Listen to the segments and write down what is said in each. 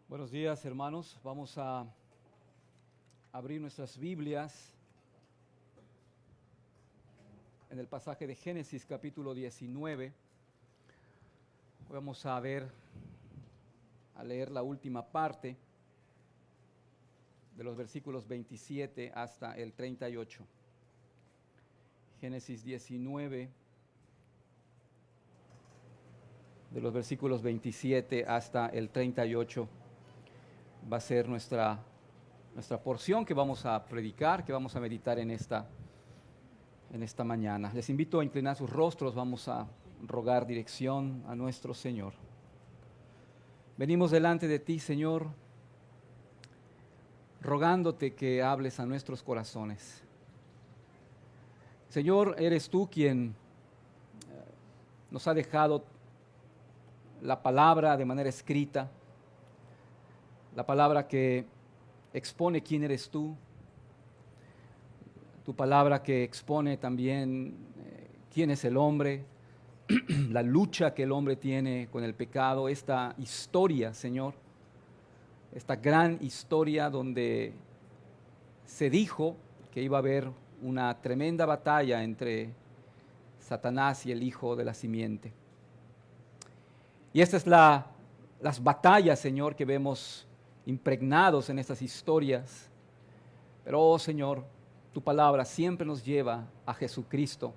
Buenos días, hermanos. Vamos a abrir nuestras Biblias en el pasaje de Génesis capítulo 19. Vamos a leer la última parte de los versículos 27 hasta el 38. Génesis 19, de los versículos 27 hasta el 38. Va a ser nuestra porción que vamos a predicar, que vamos a meditar en esta mañana. Les invito a inclinar sus rostros, vamos a rogar dirección a nuestro Señor. Venimos delante de ti, Señor, rogándote que hables a nuestros corazones. Señor, eres tú quien nos ha dejado la palabra de manera escrita, la palabra que expone quién eres tú, tu palabra que expone también quién es el hombre, la lucha que el hombre tiene con el pecado, esta historia, Señor, esta gran historia donde se dijo que iba a haber una tremenda batalla entre Satanás y el hijo de la simiente. Y estas es las batallas, Señor, que vemos impregnados en estas historias. Pero, oh Señor, tu palabra siempre nos lleva a Jesucristo,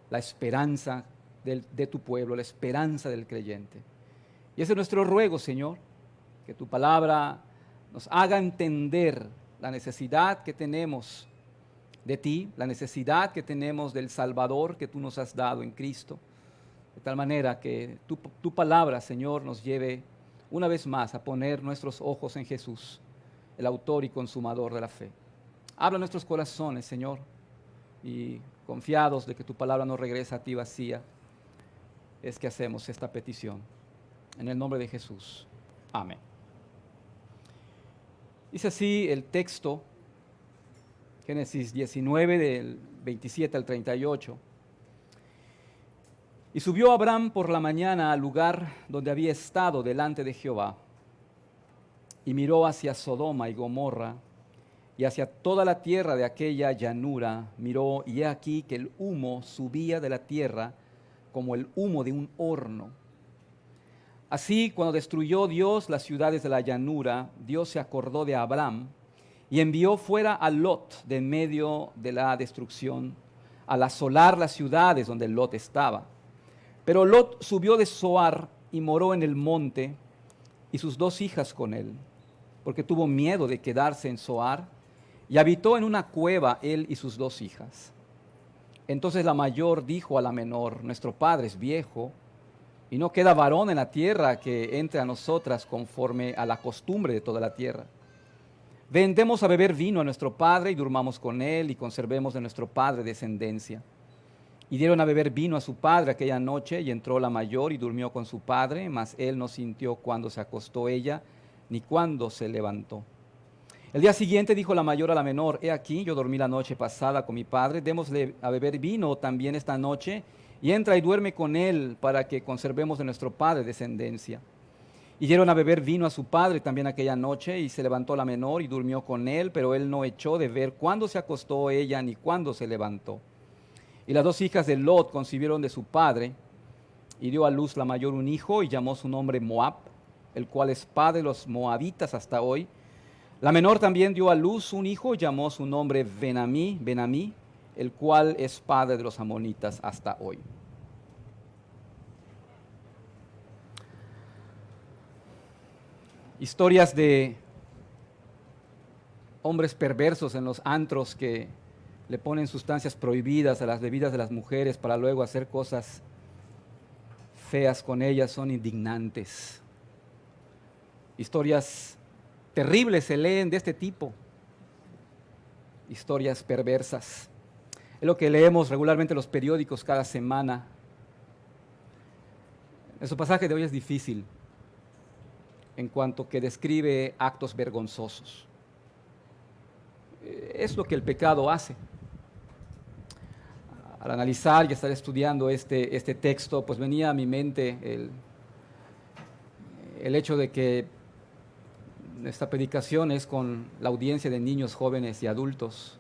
la esperanza de tu pueblo, la esperanza del creyente. Y ese es nuestro ruego, Señor, que tu palabra nos haga entender la necesidad que tenemos de ti, la necesidad que tenemos del Salvador que tú nos has dado en Cristo, de tal manera que tu palabra, Señor, nos lleve una vez más a poner nuestros ojos en Jesús, el autor y consumador de la fe. Habla a nuestros corazones, Señor, y confiados de que tu palabra no regresa a ti vacía, es que hacemos esta petición. En el nombre de Jesús. Amén. Dice así el texto, Génesis 19, del 27 al 38. Y subió Abraham por la mañana al lugar donde había estado delante de Jehová, y miró hacia Sodoma y Gomorra, y hacia toda la tierra de aquella llanura, miró, y he aquí que el humo subía de la tierra como el humo de un horno. Así, cuando destruyó Dios las ciudades de la llanura, Dios se acordó de Abraham, y envió fuera a Lot de en medio de la destrucción, al asolar las ciudades donde Lot estaba. Pero Lot subió de Zoar y moró en el monte, y sus dos hijas con él, porque tuvo miedo de quedarse en Zoar, y habitó en una cueva él y sus dos hijas. Entonces la mayor dijo a la menor: nuestro padre es viejo, y no queda varón en la tierra que entre a nosotras conforme a la costumbre de toda la tierra. Vendemos a beber vino a nuestro padre, y durmamos con él, y conservemos de nuestro padre descendencia. Y dieron a beber vino a su padre aquella noche, y entró la mayor y durmió con su padre, mas él no sintió cuando se acostó ella, ni cuando se levantó. El día siguiente dijo la mayor a la menor: he aquí, yo dormí la noche pasada con mi padre, démosle a beber vino también esta noche, y entra y duerme con él, para que conservemos de nuestro padre descendencia. Y dieron a beber vino a su padre también aquella noche, y se levantó la menor y durmió con él, pero él no echó de ver cuándo se acostó ella, ni cuándo se levantó. Y las dos hijas de Lot concibieron de su padre, y dio a luz la mayor un hijo, y llamó su nombre Moab, el cual es padre de los moabitas hasta hoy. La menor también dio a luz un hijo, y llamó su nombre Benamí, el cual es padre de los amonitas hasta hoy. Historias de hombres perversos en los antros que le ponen sustancias prohibidas a las bebidas de las mujeres para luego hacer cosas feas con ellas, son indignantes. Historias terribles se leen de este tipo, historias perversas. Es lo que leemos regularmente en los periódicos cada semana. Nuestro pasaje de hoy es difícil en cuanto que describe actos vergonzosos. Es lo que el pecado hace. Al analizar y estar estudiando este texto, pues venía a mi mente el hecho de que esta predicación es con la audiencia de niños, jóvenes y adultos.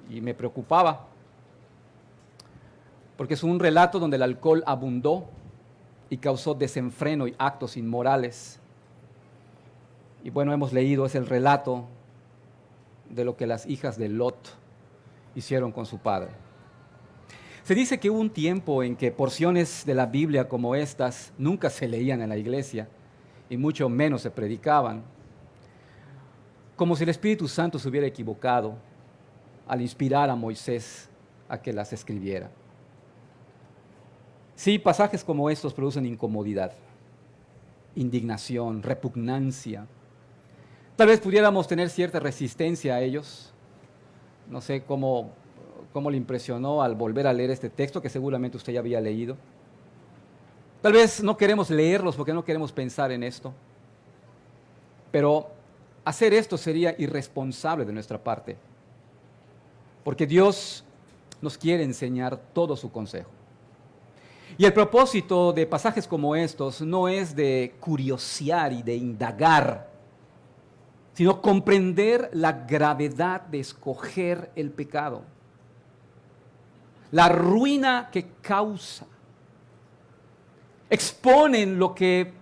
Y me preocupaba, porque es un relato donde el alcohol abundó y causó desenfreno y actos inmorales. Y bueno, hemos leído, es el relato de lo que las hijas de Lot hicieron con su padre. Se dice que hubo un tiempo en que porciones de la Biblia como estas nunca se leían en la iglesia y mucho menos se predicaban, como si el Espíritu Santo se hubiera equivocado al inspirar a Moisés a que las escribiera. Sí, pasajes como estos producen incomodidad, indignación, repugnancia. Tal vez pudiéramos tener cierta resistencia a ellos. No sé cómo le impresionó al volver a leer este texto, que seguramente usted ya había leído. Tal vez no queremos leerlos porque no queremos pensar en esto. Pero hacer esto sería irresponsable de nuestra parte, porque Dios nos quiere enseñar todo su consejo. Y el propósito de pasajes como estos no es de curiosear y de indagar, sino comprender la gravedad de escoger el pecado, la ruina que causa. Exponen lo que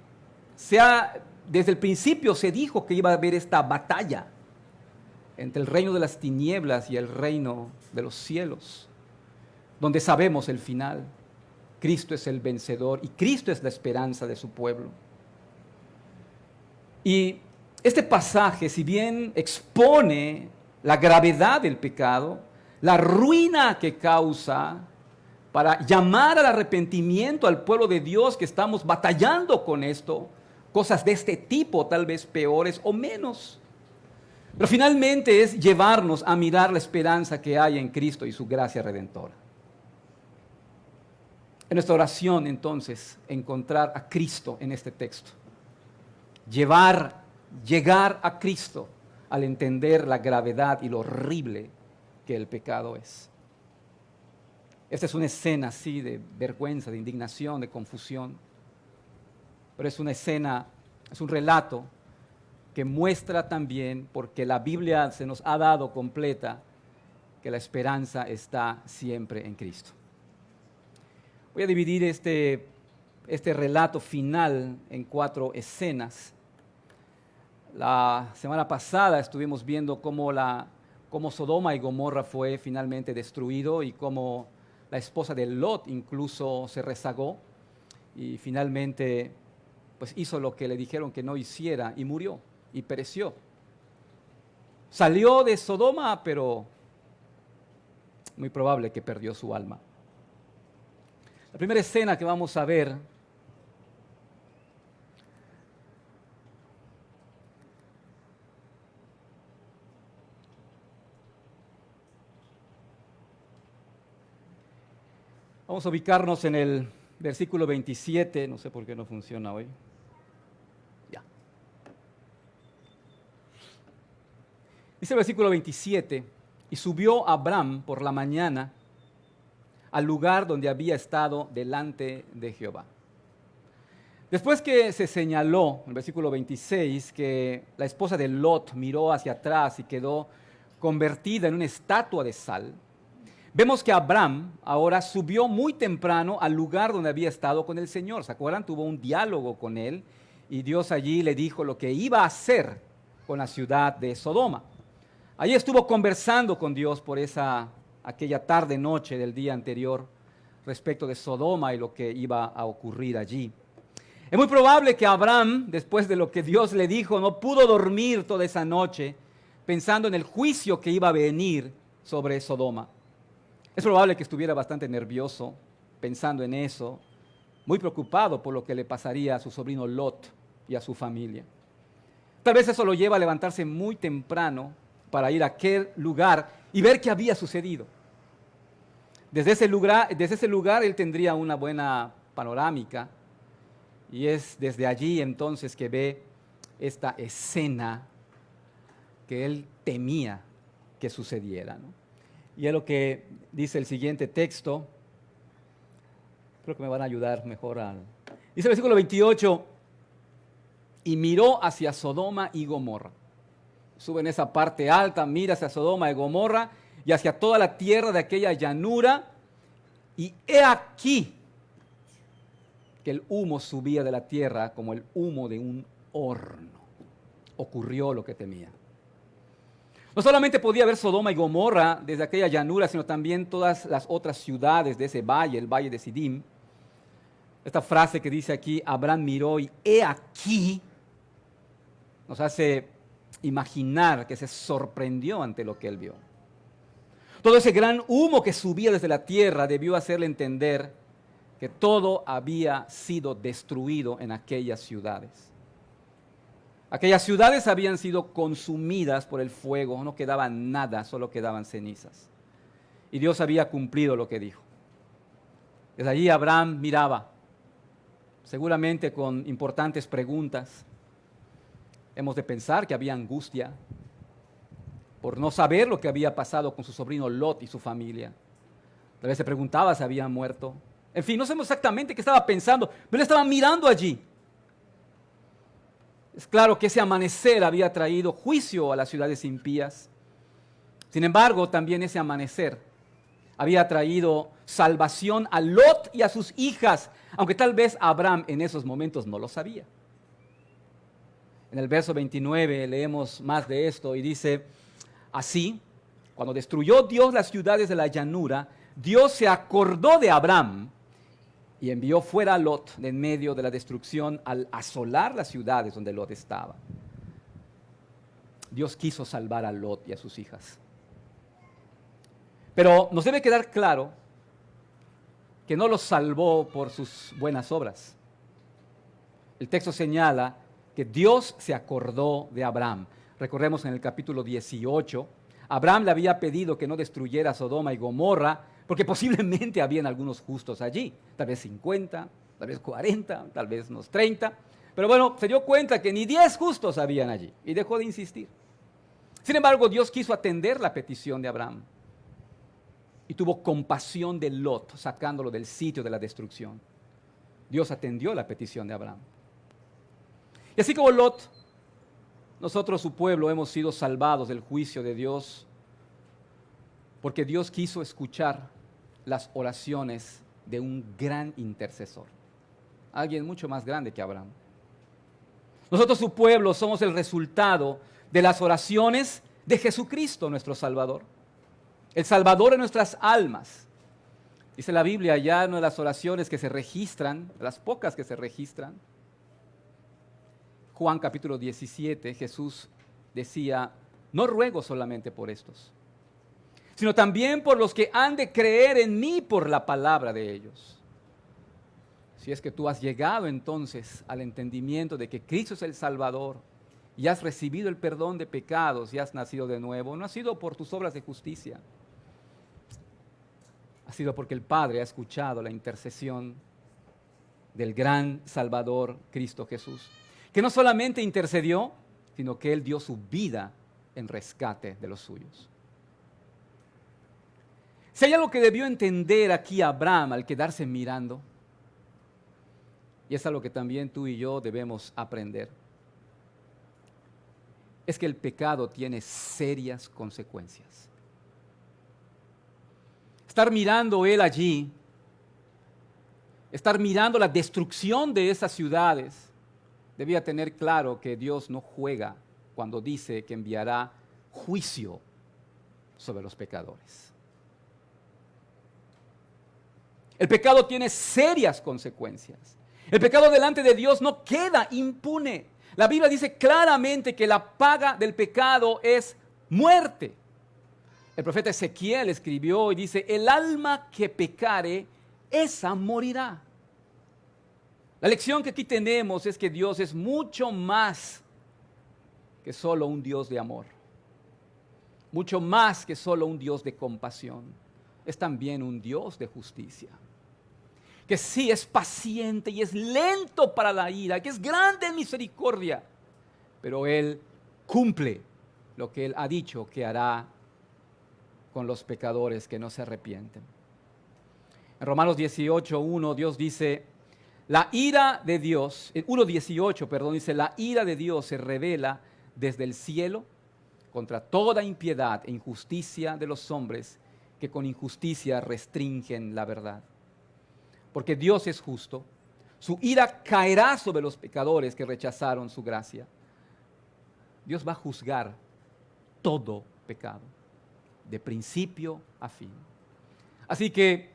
desde el principio se dijo que iba a haber esta batalla entre el reino de las tinieblas y el reino de los cielos, donde sabemos el final. Cristo es el vencedor y Cristo es la esperanza de su pueblo. Y este pasaje, si bien expone la gravedad del pecado, la ruina que causa, para llamar al arrepentimiento al pueblo de Dios que estamos batallando con esto, cosas de este tipo, tal vez peores o menos. Pero finalmente es llevarnos a mirar la esperanza que hay en Cristo y su gracia redentora. En nuestra oración, entonces, encontrar a Cristo en este texto. Llegar a Cristo al entender la gravedad y lo horrible que el pecado es. Esta es una escena así de vergüenza, de indignación, de confusión. Pero es una escena, es un relato que muestra también, porque la Biblia se nos ha dado completa, que la esperanza está siempre en Cristo. Voy a dividir este relato final en 4 escenas. La semana pasada estuvimos viendo cómo Sodoma y Gomorra fue finalmente destruido y cómo la esposa de Lot incluso se rezagó y finalmente pues hizo lo que le dijeron que no hiciera y murió y pereció. Salió de Sodoma, pero muy probable que perdió su alma. La primera escena que vamos a ver vamos a ubicarnos en el versículo 27, no sé por qué no funciona hoy. Ya. Dice el versículo 27, y subió Abraham por la mañana al lugar donde había estado delante de Jehová. Después que se señaló, en el versículo 26, que la esposa de Lot miró hacia atrás y quedó convertida en una estatua de sal, vemos que Abraham ahora subió muy temprano al lugar donde había estado con el Señor. ¿Se acuerdan? Tuvo un diálogo con él y Dios allí le dijo lo que iba a hacer con la ciudad de Sodoma. Allí estuvo conversando con Dios por aquella tarde, noche del día anterior respecto de Sodoma y lo que iba a ocurrir allí. Es muy probable que Abraham, después de lo que Dios le dijo, no pudo dormir toda esa noche pensando en el juicio que iba a venir sobre Sodoma. Es probable que estuviera bastante nervioso pensando en eso, muy preocupado por lo que le pasaría a su sobrino Lot y a su familia. Tal vez eso lo lleva a levantarse muy temprano para ir a aquel lugar y ver qué había sucedido. Desde ese lugar él tendría una buena panorámica y es desde allí entonces que ve esta escena que él temía que sucediera, ¿no? Y es lo que dice el siguiente texto. Creo que me van a ayudar mejor. Dice el versículo 28, y miró hacia Sodoma y Gomorra. Sube en esa parte alta, mira hacia Sodoma y Gomorra y hacia toda la tierra de aquella llanura. Y he aquí que el humo subía de la tierra como el humo de un horno. Ocurrió lo que temía. No solamente podía ver Sodoma y Gomorra desde aquella llanura, sino también todas las otras ciudades de ese valle, el valle de Sidim. Esta frase que dice aquí, Abraham miró y he aquí, nos hace imaginar que se sorprendió ante lo que él vio. Todo ese gran humo que subía desde la tierra debió hacerle entender que todo había sido destruido en aquellas ciudades. Aquellas ciudades habían sido consumidas por el fuego, no quedaba nada, solo quedaban cenizas. Y Dios había cumplido lo que dijo. Desde allí Abraham miraba, seguramente con importantes preguntas. Hemos de pensar que había angustia por no saber lo que había pasado con su sobrino Lot y su familia. Tal vez se preguntaba si habían muerto. En fin, no sabemos exactamente qué estaba pensando, pero él estaba mirando allí. Es claro que ese amanecer había traído juicio a las ciudades impías. Sin embargo, también ese amanecer había traído salvación a Lot y a sus hijas, aunque tal vez Abraham en esos momentos no lo sabía. En el verso 29 leemos más de esto y dice, así, cuando destruyó Dios las ciudades de la llanura, Dios se acordó de Abraham y envió fuera a Lot de en medio de la destrucción al asolar las ciudades donde Lot estaba. Dios quiso salvar a Lot y a sus hijas. Pero nos debe quedar claro que no los salvó por sus buenas obras. El texto señala que Dios se acordó de Abraham. Recordemos en el capítulo 18, Abraham le había pedido que no destruyera Sodoma y Gomorra, porque posiblemente habían algunos justos allí, tal vez 50, tal vez 40, tal vez unos 30, pero bueno, se dio cuenta que ni 10 justos habían allí y dejó de insistir. Sin embargo, Dios quiso atender la petición de Abraham y tuvo compasión de Lot, sacándolo del sitio de la destrucción. Dios atendió la petición de Abraham. Y así como Lot, nosotros, su pueblo, hemos sido salvados del juicio de Dios porque Dios quiso escuchar las oraciones de un gran intercesor, alguien mucho más grande que Abraham. Nosotros, su pueblo, somos el resultado de las oraciones de Jesucristo, nuestro Salvador, el Salvador de nuestras almas. Dice la Biblia, ya no de las oraciones que se registran, de las pocas que se registran. Juan capítulo 17, Jesús decía, no ruego solamente por estos, sino también por los que han de creer en mí por la palabra de ellos. Si es que tú has llegado entonces al entendimiento de que Cristo es el Salvador y has recibido el perdón de pecados y has nacido de nuevo, no ha sido por tus obras de justicia, ha sido porque el Padre ha escuchado la intercesión del gran Salvador Cristo Jesús, que no solamente intercedió, sino que Él dio su vida en rescate de los suyos. Si hay algo que debió entender aquí Abraham al quedarse mirando, y es algo que también tú y yo debemos aprender, es que el pecado tiene serias consecuencias. Estar mirando él allí, estar mirando la destrucción de esas ciudades, debía tener claro que Dios no juega cuando dice que enviará juicio sobre los pecadores. El pecado tiene serias consecuencias. El pecado delante de Dios no queda impune. La Biblia dice claramente que la paga del pecado es muerte. El profeta Ezequiel escribió y dice, el alma que pecare, esa morirá. La lección que aquí tenemos es que Dios es mucho más que solo un Dios de amor. Mucho más que solo un Dios de compasión. Es también un Dios de justicia. Que sí es paciente y es lento para la ira, que es grande en misericordia, pero Él cumple lo que Él ha dicho que hará con los pecadores que no se arrepienten. En Romanos 18:1 Dios dice, La ira de Dios, en 1:18, perdón, dice, la ira de Dios se revela desde el cielo contra toda impiedad e injusticia de los hombres que con injusticia restringen la verdad. Porque Dios es justo, su ira caerá sobre los pecadores que rechazaron su gracia. Dios va a juzgar todo pecado, de principio a fin. Así que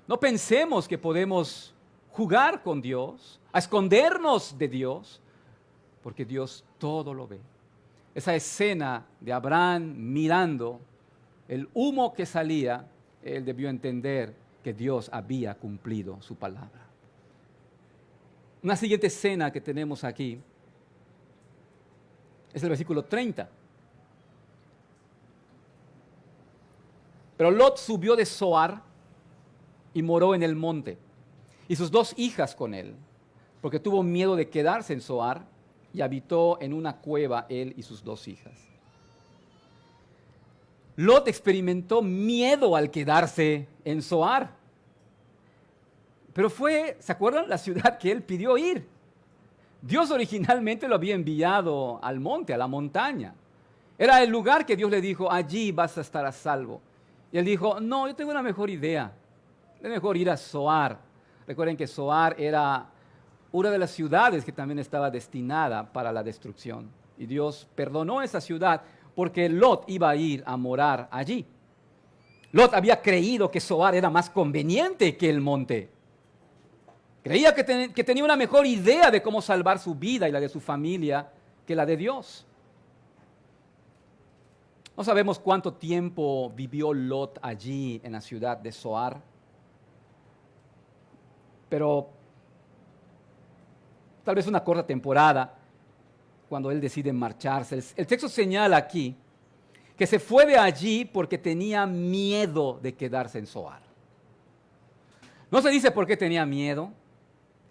no pensemos que podemos jugar con Dios, a escondernos de Dios, porque Dios todo lo ve. Esa escena de Abraham mirando el humo que salía, él debió entender que Dios había cumplido su palabra. Una siguiente escena que tenemos aquí es el versículo 30. Pero Lot subió de Zoar y moró en el monte, y sus 2 hijas con él, porque tuvo miedo de quedarse en Zoar, y habitó en una cueva él y sus 2 hijas. Lot experimentó miedo al quedarse en Zoar, pero fue, ¿se acuerdan? La ciudad que él pidió ir. Dios originalmente lo había enviado al monte, a la montaña. Era el lugar que Dios le dijo, allí vas a estar a salvo. Y él dijo, no, yo tengo una mejor idea. Es mejor ir a Zoar. Recuerden que Zoar era una de las ciudades que también estaba destinada para la destrucción. Y Dios perdonó esa ciudad porque Lot iba a ir a morar allí. Lot había creído que Zoar era más conveniente que el monte. Creía que tenía una mejor idea de cómo salvar su vida y la de su familia que la de Dios. No sabemos cuánto tiempo vivió Lot allí en la ciudad de Zoar, pero tal vez una corta temporada cuando él decide marcharse. El texto señala aquí que se fue de allí porque tenía miedo de quedarse en Zoar. No se dice por qué tenía miedo.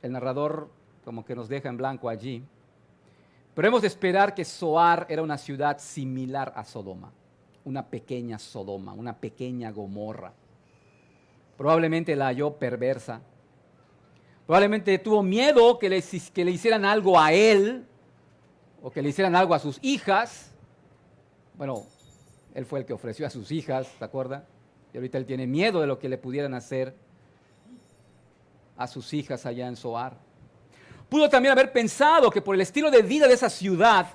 El narrador como que nos deja en blanco allí. Pero hemos de esperar que Zoar era una ciudad similar a Sodoma, una pequeña Sodoma, una pequeña Gomorra. Probablemente la halló perversa. Probablemente tuvo miedo que le hicieran algo a él o que le hicieran algo a sus hijas. Bueno, él fue el que ofreció a sus hijas, ¿se acuerda? Y ahorita él tiene miedo de lo que le pudieran hacer a sus hijas allá en Zoar. Pudo también haber pensado que por el estilo de vida de esa ciudad,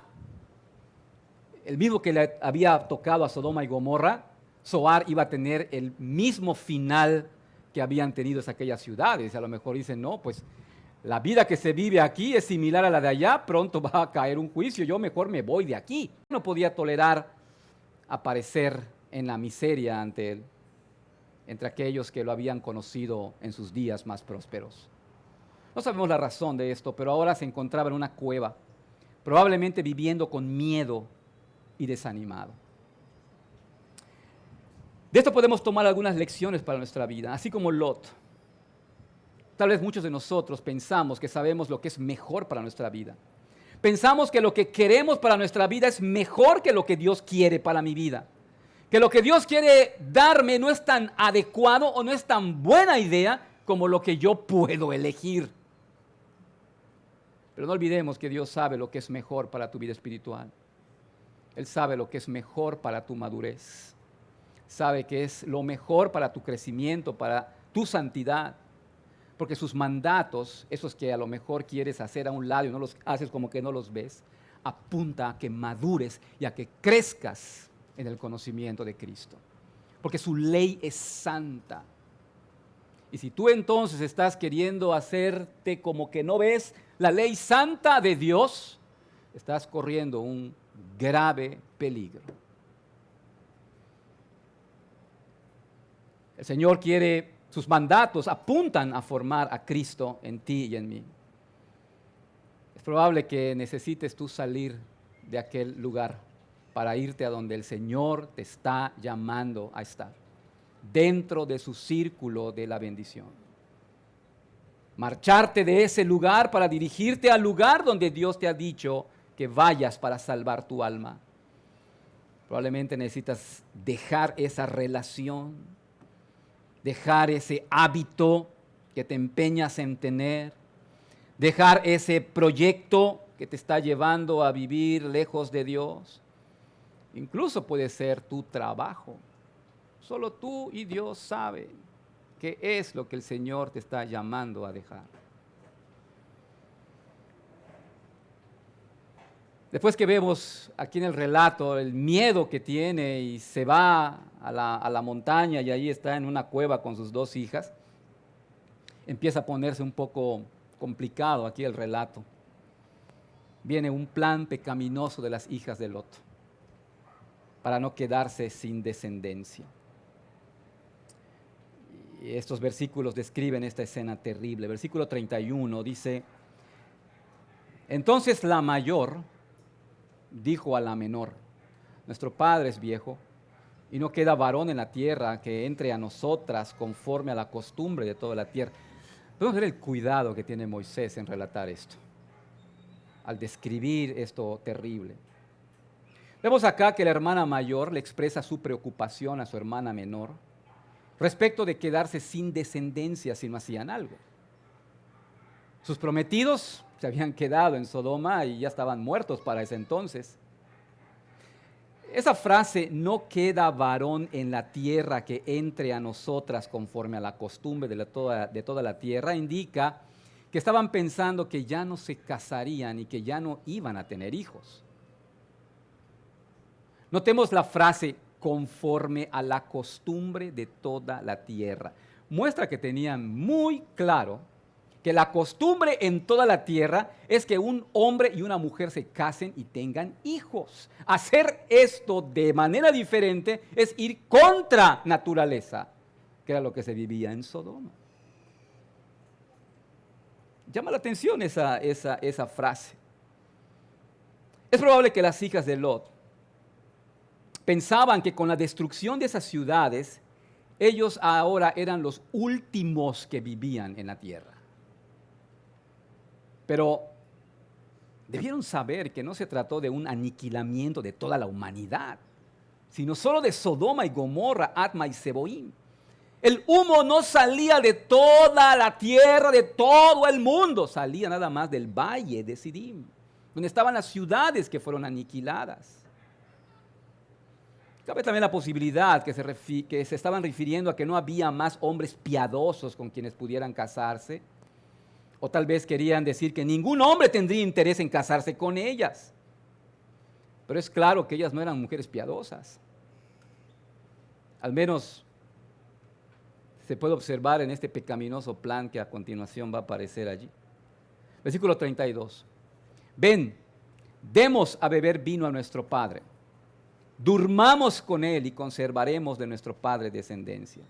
el mismo que le había tocado a Sodoma y Gomorra, Zoar iba a tener el mismo final que habían tenido aquellas ciudades. A lo mejor dicen, no, pues la vida que se vive aquí es similar a la de allá, pronto va a caer un juicio, yo mejor me voy de aquí. No podía tolerar aparecer en la miseria ante él, entre aquellos que lo habían conocido en sus días más prósperos. No sabemos la razón de esto, pero ahora se encontraba en una cueva, probablemente viviendo con miedo y desanimado. De esto podemos tomar algunas lecciones para nuestra vida, así como Lot. Tal vez muchos de nosotros pensamos que sabemos lo que es mejor para nuestra vida. Pensamos que lo que queremos para nuestra vida es mejor que lo que Dios quiere para mi vida. Que lo que Dios quiere darme no es tan adecuado o no es tan buena idea como lo que yo puedo elegir. Pero no olvidemos que Dios sabe lo que es mejor para tu vida espiritual. Él sabe lo que es mejor para tu madurez. Sabe que es lo mejor para tu crecimiento, para tu santidad. Porque sus mandatos, esos que a lo mejor quieres hacer a un lado y no los haces como que no los ves, apunta a que madures y a que crezcas en el conocimiento de Cristo. Porque su ley es santa. Y si tú entonces estás queriendo hacerte como que no ves la ley santa de Dios, estás corriendo un grave peligro. El Señor quiere, sus mandatos apuntan a formar a Cristo en ti y en mí. Es probable que necesites tú salir de aquel lugar para irte a donde el Señor te está llamando a estar, dentro de su círculo de la bendición. Marcharte de ese lugar para dirigirte al lugar donde Dios te ha dicho que vayas para salvar tu alma. Probablemente necesitas dejar esa relación, dejar ese hábito que te empeñas en tener, dejar ese proyecto que te está llevando a vivir lejos de Dios. Incluso puede ser tu trabajo. Solo tú y Dios saben qué es lo que el Señor te está llamando a dejar. Después que vemos aquí en el relato el miedo que tiene y se va a la montaña y ahí está en una cueva con sus 2 hijas, empieza a ponerse un poco complicado aquí el relato. Viene un plan pecaminoso de las hijas de Lot para no quedarse sin descendencia. Y estos versículos describen esta escena terrible. Versículo 31 dice: entonces la mayor dijo a la menor: nuestro padre es viejo y no queda varón en la tierra que entre a nosotras conforme a la costumbre de toda la tierra. Podemos ver el cuidado que tiene Moisés en relatar esto, al describir esto terrible. Vemos acá que la hermana mayor le expresa su preocupación a su hermana menor respecto de quedarse sin descendencia si no hacían algo. Sus prometidos se habían quedado en Sodoma y ya estaban muertos para ese entonces. Esa frase, no queda varón en la tierra que entre a nosotras conforme a la costumbre de toda la tierra, indica que estaban pensando que ya no se casarían y que ya no iban a tener hijos. Notemos la frase conforme a la costumbre de toda la tierra. Muestra que tenían muy claro que la costumbre en toda la tierra es que un hombre y una mujer se casen y tengan hijos. Hacer esto de manera diferente es ir contra naturaleza, que era lo que se vivía en Sodoma. Llama la atención esa frase. Es probable que las hijas de Lot pensaban que con la destrucción de esas ciudades, ellos ahora eran los últimos que vivían en la tierra. Pero debieron saber que no se trató de un aniquilamiento de toda la humanidad, sino solo de Sodoma y Gomorra, Adma y Zeboim. El humo no salía de toda la tierra, de todo el mundo, salía nada más del valle de Sidim, donde estaban las ciudades que fueron aniquiladas. Cabe también la posibilidad que se estaban refiriendo a que no había más hombres piadosos con quienes pudieran casarse, o tal vez querían decir que ningún hombre tendría interés en casarse con ellas. Pero es claro que ellas no eran mujeres piadosas. Al menos se puede observar en este pecaminoso plan que a continuación va a aparecer allí. Versículo 32. Ven, demos a beber vino a nuestro padre. Durmamos con él y conservaremos de nuestro padre descendencia.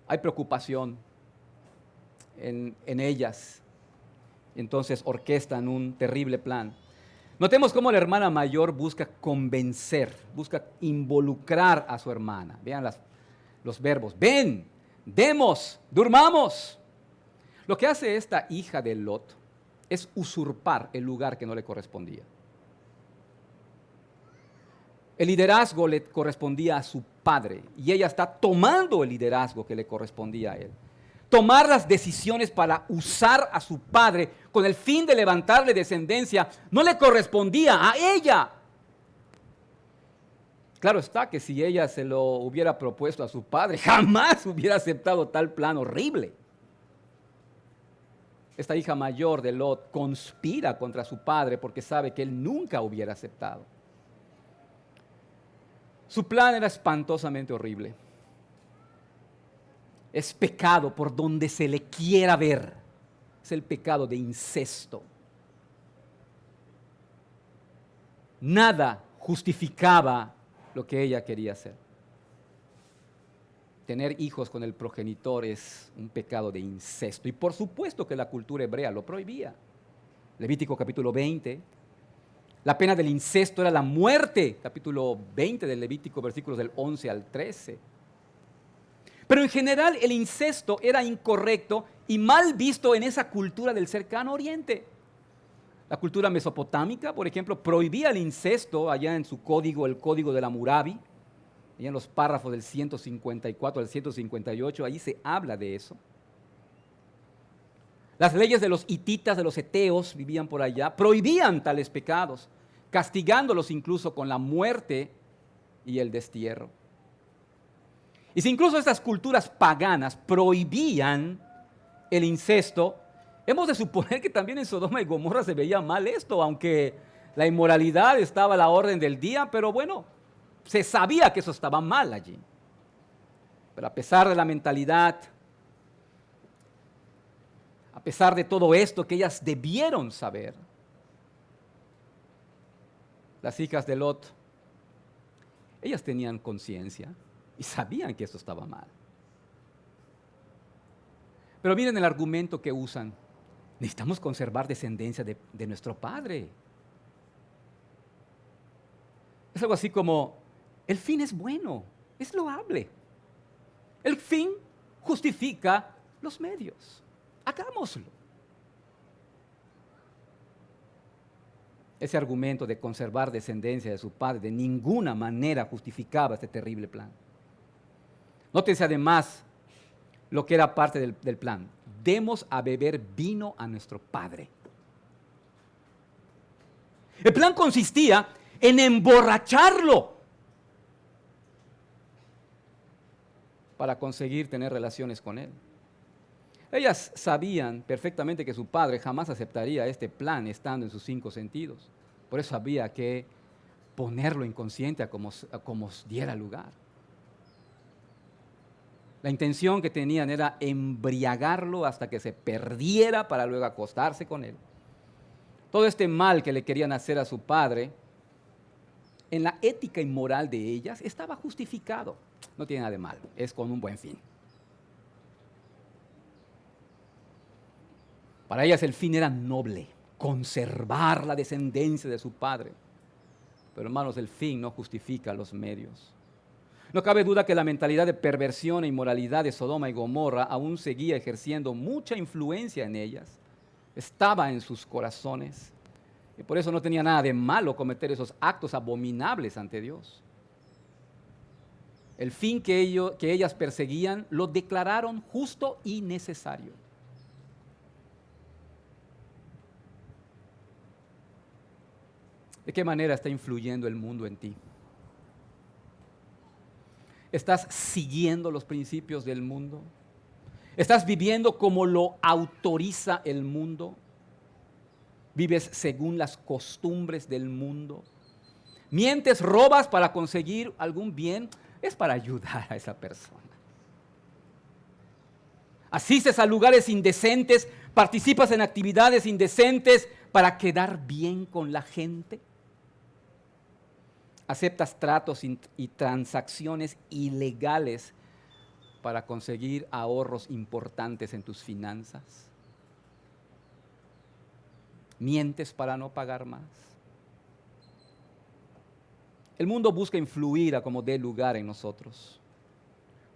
Hay preocupación en ellas. Entonces orquestan un terrible plan. Notemos cómo la hermana mayor busca convencer, busca involucrar a su hermana. Vean los verbos. Ven, demos, durmamos. Lo que hace esta hija de Lot es usurpar el lugar que no le correspondía. El liderazgo le correspondía a su padre y ella está tomando el liderazgo que le correspondía a él. Tomar las decisiones para usar a su padre con el fin de levantarle descendencia no le correspondía a ella. Claro está que si ella se lo hubiera propuesto a su padre, jamás hubiera aceptado tal plan horrible. Esta hija mayor de Lot conspira contra su padre porque sabe que él nunca hubiera aceptado. Su plan era espantosamente horrible. Es pecado por donde se le quiera ver. Es el pecado de incesto. Nada justificaba lo que ella quería hacer. Tener hijos con el progenitor es un pecado de incesto. Y por supuesto que la cultura hebrea lo prohibía. Levítico capítulo 20. La pena del incesto era la muerte. Capítulo 20 del Levítico, versículos del 11 al 13. Pero en general el incesto era incorrecto y mal visto en esa cultura del cercano oriente. La cultura mesopotámica, por ejemplo, prohibía el incesto allá en su código, el código de Hammurabi, allá en los párrafos del 154 al 158, ahí se habla de eso. Las leyes de los hititas, de los heteos, vivían por allá, prohibían tales pecados, castigándolos incluso con la muerte y el destierro. Y si incluso estas culturas paganas prohibían el incesto, hemos de suponer que también en Sodoma y Gomorra se veía mal esto, aunque la inmoralidad estaba a la orden del día, pero bueno, se sabía que eso estaba mal allí. Pero a pesar de la mentalidad, a pesar de todo esto que ellas debieron saber, las hijas de Lot, ellas tenían conciencia y sabían que esto estaba mal. Pero miren el argumento que usan. Necesitamos conservar descendencia de nuestro padre. Es algo así como, el fin es bueno, es loable. El fin justifica los medios. Hagámoslo. Ese argumento de conservar descendencia de su padre de ninguna manera justificaba este terrible plan. Nótense además lo que era parte del plan. Demos a beber vino a nuestro padre. El plan consistía en emborracharlo para conseguir tener relaciones con él. Ellas sabían perfectamente que su padre jamás aceptaría este plan estando en sus 5 sentidos. Por eso había que ponerlo inconsciente a como diera lugar. La intención que tenían era embriagarlo hasta que se perdiera para luego acostarse con él. Todo este mal que le querían hacer a su padre, en la ética y moral de ellas, estaba justificado. No tiene nada de malo, es con un buen fin. Para ellas el fin era noble, conservar la descendencia de su padre. Pero hermanos, el fin no justifica los medios. No cabe duda que la mentalidad de perversión e inmoralidad de Sodoma y Gomorra aún seguía ejerciendo mucha influencia en ellas. Estaba en sus corazones. Y por eso no tenía nada de malo cometer esos actos abominables ante Dios. El fin que ellas perseguían lo declararon justo y necesario. ¿De qué manera está influyendo el mundo en ti? ¿Estás siguiendo los principios del mundo? ¿Estás viviendo como lo autoriza el mundo? ¿Vives según las costumbres del mundo? ¿Mientes, robas para conseguir algún bien? Es para ayudar a esa persona. ¿Asistes a lugares indecentes? ¿Participas en actividades indecentes para quedar bien con la gente? ¿Aceptas tratos y transacciones ilegales para conseguir ahorros importantes en tus finanzas? ¿Mientes para no pagar más? El mundo busca influir a como dé lugar en nosotros.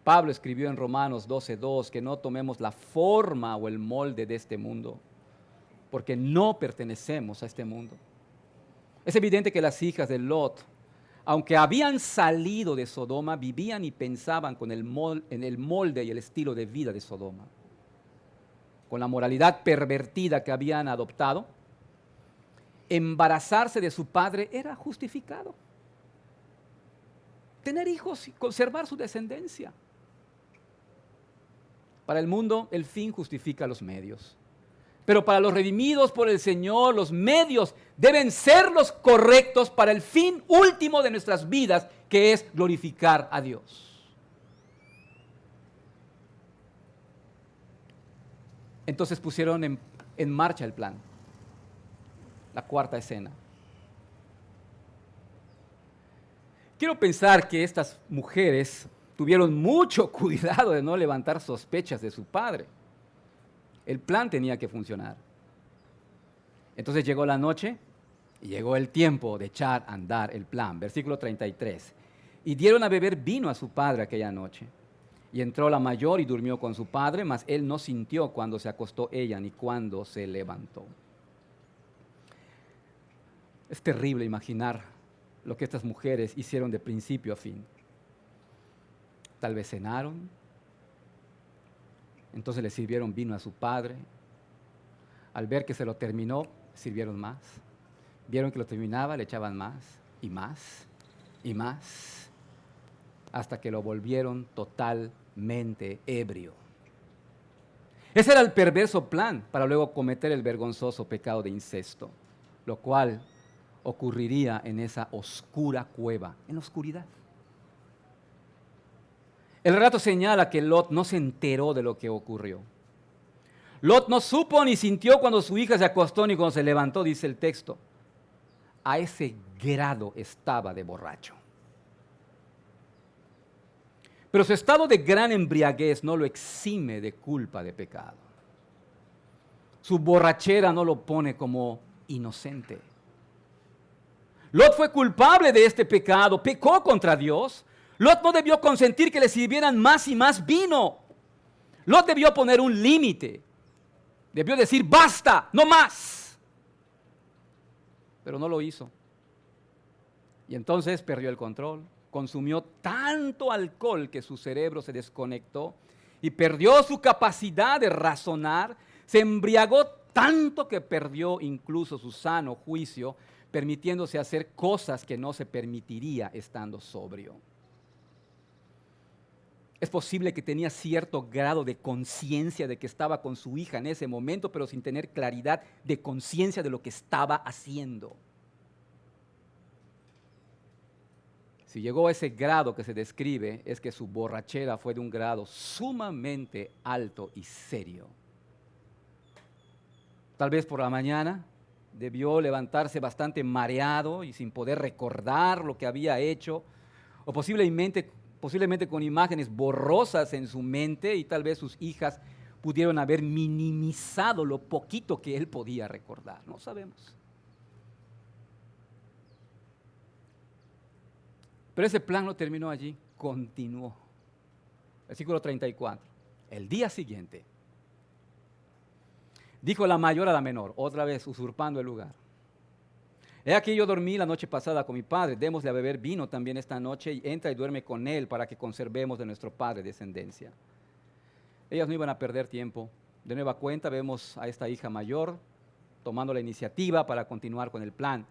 Pablo escribió en Romanos 12:2 que no tomemos la forma o el molde de este mundo, porque no pertenecemos a este mundo. Es evidente que las hijas de Lot, aunque habían salido de Sodoma, vivían y pensaban en el molde y el estilo de vida de Sodoma. Con la moralidad pervertida que habían adoptado, embarazarse de su padre era justificado. Tener hijos y conservar su descendencia. Para el mundo, el fin justifica los medios. Pero para los redimidos por el Señor, los medios deben ser los correctos para el fin último de nuestras vidas, que es glorificar a Dios. Entonces pusieron en marcha el plan, la cuarta escena. Quiero pensar que estas mujeres tuvieron mucho cuidado de no levantar sospechas de su padre. El plan tenía que funcionar. Entonces llegó la noche y llegó el tiempo de echar a andar el plan. Versículo 33. Y dieron a beber vino a su padre aquella noche. Y entró la mayor y durmió con su padre, mas él no sintió cuando se acostó ella ni cuando se levantó. Es terrible imaginar lo que estas mujeres hicieron de principio a fin. Tal vez cenaron, entonces le sirvieron vino a su padre, Al ver que se lo terminó, sirvieron más. Vieron que lo terminaba, le echaban más y más y más, hasta que lo volvieron totalmente ebrio. Ese era el perverso plan para luego cometer el vergonzoso pecado de incesto, lo cual ocurriría en esa oscura cueva, en la oscuridad. El relato señala que Lot no se enteró de lo que ocurrió. Lot no supo ni sintió cuando su hija se acostó ni cuando se levantó, dice el texto. A ese grado estaba de borracho. Pero su estado de gran embriaguez no lo exime de culpa de pecado. Su borrachera no lo pone como inocente. Lot fue culpable de este pecado, pecó contra Dios. Lot no debió consentir que le sirvieran más y más vino. Lot debió poner un límite. Debió decir, basta, no más. Pero no lo hizo. Y entonces perdió el control. Consumió tanto alcohol que su cerebro se desconectó y perdió su capacidad de razonar. Se embriagó tanto que perdió incluso su sano juicio, permitiéndose hacer cosas que no se permitiría estando sobrio. Es posible que tenía cierto grado de conciencia de que estaba con su hija en ese momento, pero sin tener claridad de conciencia de lo que estaba haciendo. Si llegó a ese grado que se describe, es que su borrachera fue de un grado sumamente alto y serio. Tal vez por la mañana debió levantarse bastante mareado y sin poder recordar lo que había hecho, o posiblemente con imágenes borrosas en su mente, y tal vez sus hijas pudieron haber minimizado lo poquito que él podía recordar. No sabemos. Pero ese plan no terminó allí, continuó. Versículo 34. El día siguiente, dijo la mayor a la menor, otra vez usurpando el lugar. He aquí yo dormí la noche pasada con mi padre, démosle a beber vino también esta noche y entra y duerme con él para que conservemos de nuestro padre descendencia. Ellas no iban a perder tiempo. De nueva cuenta vemos a esta hija mayor tomando la iniciativa para continuar con el plan.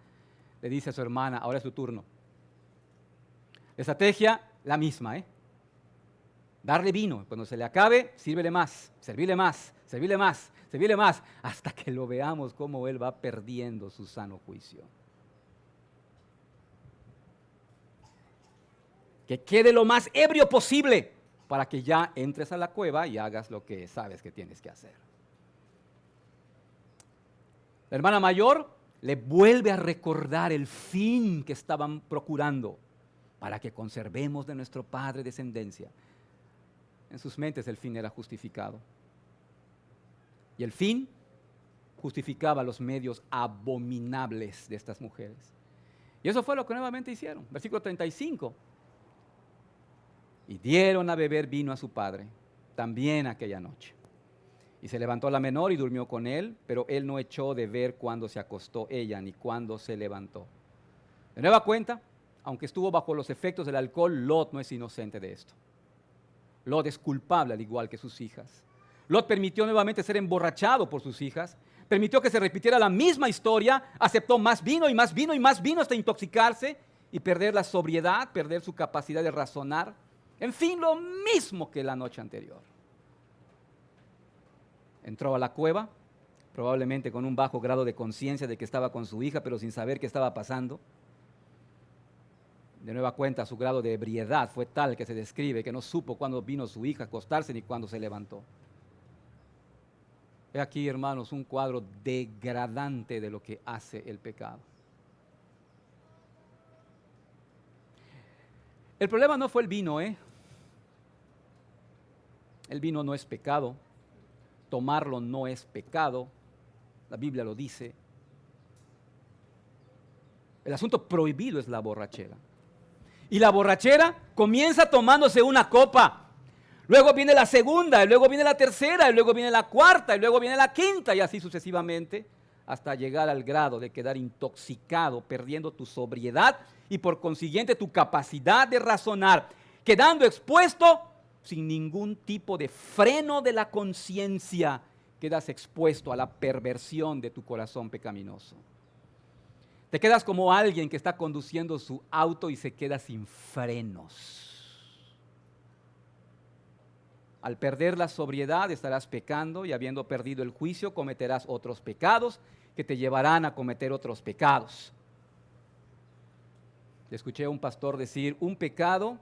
Le dice a su hermana, ahora es tu turno. La estrategia, la misma, darle vino. Cuando se le acabe, sírvele más, servirle más, servirle más, servirle más, hasta que lo veamos cómo él va perdiendo su sano juicio. Que quede lo más ebrio posible para que ya entres a la cueva y hagas lo que sabes que tienes que hacer. La hermana mayor le vuelve a recordar el fin que estaban procurando para que conservemos de nuestro padre descendencia. En sus mentes el fin era justificado. Y el fin justificaba los medios abominables de estas mujeres. Y eso fue lo que nuevamente hicieron. Versículo 35. Y dieron a beber vino a su padre, también aquella noche. Y se levantó la menor y durmió con él, pero él no echó de ver cuándo se acostó ella, ni cuándo se levantó. De nueva cuenta, aunque estuvo bajo los efectos del alcohol, Lot no es inocente de esto. Lot es culpable al igual que sus hijas. Lot permitió nuevamente ser emborrachado por sus hijas, permitió que se repitiera la misma historia, aceptó más vino y más vino y más vino hasta intoxicarse y perder la sobriedad, perder su capacidad de razonar. En fin, lo mismo que la noche anterior. Entró a la cueva, probablemente con un bajo grado de conciencia de que estaba con su hija, pero sin saber qué estaba pasando. De nueva cuenta, su grado de ebriedad fue tal que se describe que no supo cuándo vino su hija a acostarse ni cuándo se levantó. He aquí, hermanos, un cuadro degradante de lo que hace el pecado. El problema no fue el vino, El vino no es pecado, tomarlo no es pecado, la Biblia lo dice. El asunto prohibido es la borrachera. Y la borrachera comienza tomándose una copa. Luego viene la segunda, y luego viene la tercera, y luego viene la cuarta, y luego viene la quinta, y así sucesivamente, hasta llegar al grado de quedar intoxicado, perdiendo tu sobriedad y por consiguiente tu capacidad de razonar, quedando expuesto sin ningún tipo de freno de la conciencia, quedas expuesto a la perversión de tu corazón pecaminoso. Te quedas como alguien que está conduciendo su auto y se queda sin frenos. Al perder la sobriedad estarás pecando y habiendo perdido el juicio cometerás otros pecados que te llevarán a cometer otros pecados. Escuché a un pastor decir, un pecado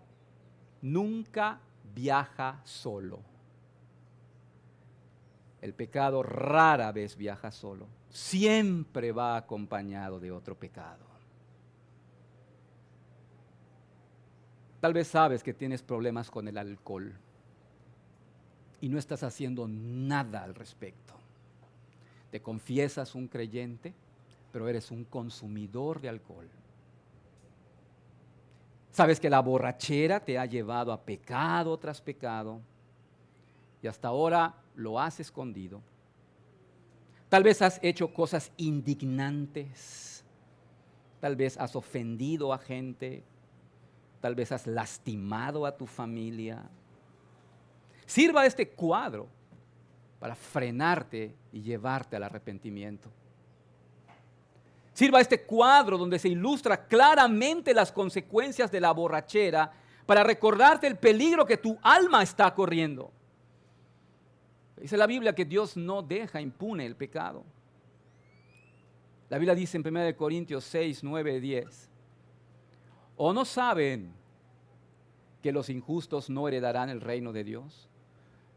nunca viaja solo. El pecado rara vez viaja solo, siempre va acompañado de otro pecado. Tal vez sabes que tienes problemas con el alcohol y no estás haciendo nada al respecto. Te confiesas un creyente, pero eres un consumidor de alcohol. Sabes que la borrachera te ha llevado a pecado tras pecado y hasta ahora lo has escondido. Tal vez has hecho cosas indignantes, tal vez has ofendido a gente, tal vez has lastimado a tu familia. Sirva este cuadro para frenarte y llevarte al arrepentimiento. Sirva este cuadro donde se ilustra claramente las consecuencias de la borrachera para recordarte el peligro que tu alma está corriendo. Dice la Biblia que Dios no deja impune el pecado. La Biblia dice en 1 Corintios 6, 9, 10. ¿O no saben que los injustos no heredarán el reino de Dios?